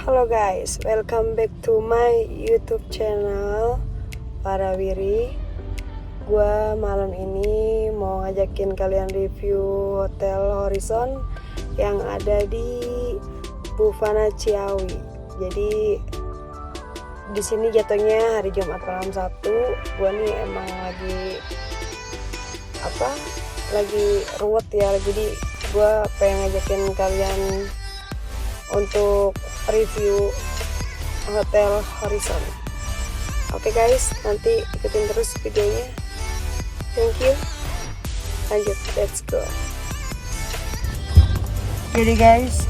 Halo guys, welcome back to my YouTube channel Para Wiri. Gua malam ini mau ngajakin kalian review Hotel Horizon yang ada di Bufana Ciawi. Jadi di sini jatuhnya hari Jumat malam 1. Gua nih emang lagi ruwet ya. Jadi gua pengen ngajakin kalian untuk review Hotel Horizon. Oke guys, nanti ikutin terus videonya. Thank you. Lanjut, let's go. Jadi guys,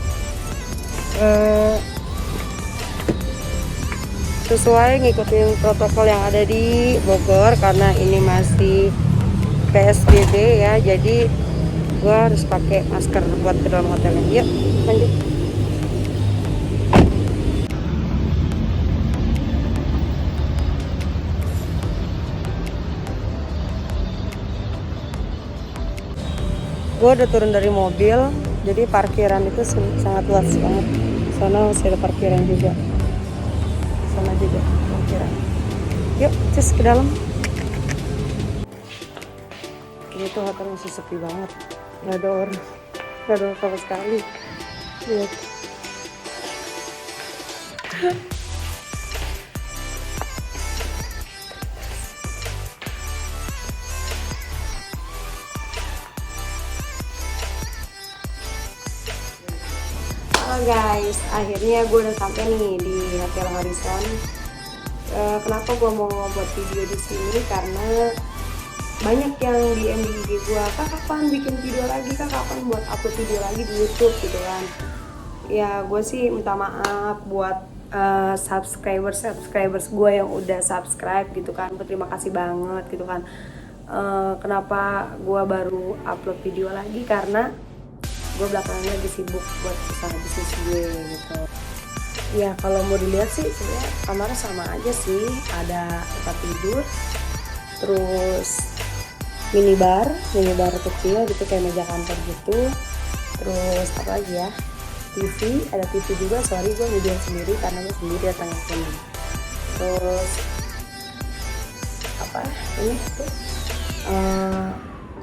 sesuai ngikutin protokol yang ada di Bogor karena ini masih PSBB ya. Jadi gua harus pakai masker buat ke dalam hotelnya. Yuk, lanjut. Gue udah turun dari mobil, jadi parkiran itu sangat luas banget. Sana masih ada parkiran juga, sana juga parkiran. Yuk, cus ke dalam. Ini tuh hotel masih sepi banget, nggak ada orang sama sekali. Lihat. Halo guys, akhirnya gue udah sampai nih di Hotel Horizon. Kenapa gue mau buat video di sini? Karena banyak yang DM di IG gue, kak kapan bikin video lagi, kak kapan buat upload video lagi di YouTube gitu kan. Ya gue sih minta maaf buat subscribers gue yang udah subscribe gitu kan. Terima kasih banget gitu kan. Kenapa gue baru upload video lagi? Karena gue belakangan lagi sibuk buat usaha bisnis gue gitu. Ya kalau mau dilihat sih sebenarnya kamarnya sama aja sih, ada tempat tidur, terus minibar kecil gitu kayak meja kantor gitu, terus apa lagi ya, TV, ada TV juga. Sorry gue nyediain sendiri karena gue sendiri datang ke sini. Terus apa ini tuh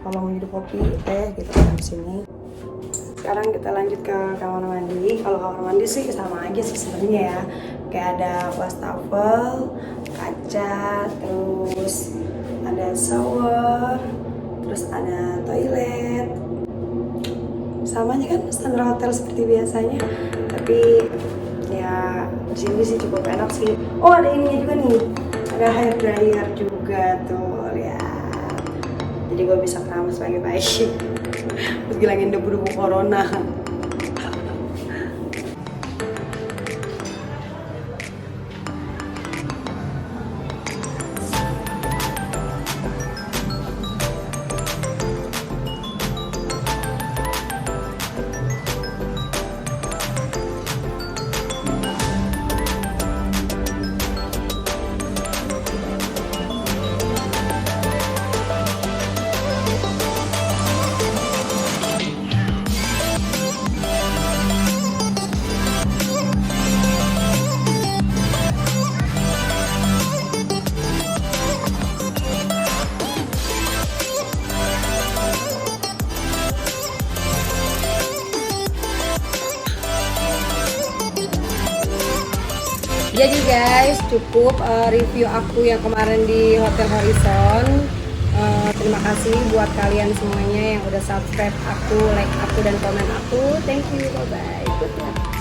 kalau mau minum kopi teh gitu kan di sini. Sekarang kita lanjut ke kamar mandi. Kalau kamar mandi sih sama aja sih sebenarnya ya. Kayak ada wastafel, kaca, terus ada shower, terus ada toilet. Sama aja kan standar hotel seperti biasanya. Tapi ya di sini sih cukup enak sih. Oh ada ininya juga nih. Ada hair dryer juga tuh, lihat. Jadi gue bisa keramas pagi-pagi. Ngilangin debu-debu corona. Jadi guys, cukup review aku yang kemarin di Hotel Horizon. Terima kasih buat kalian semuanya yang udah subscribe aku, like aku, dan komen aku. Thank you, bye-bye. Good luck.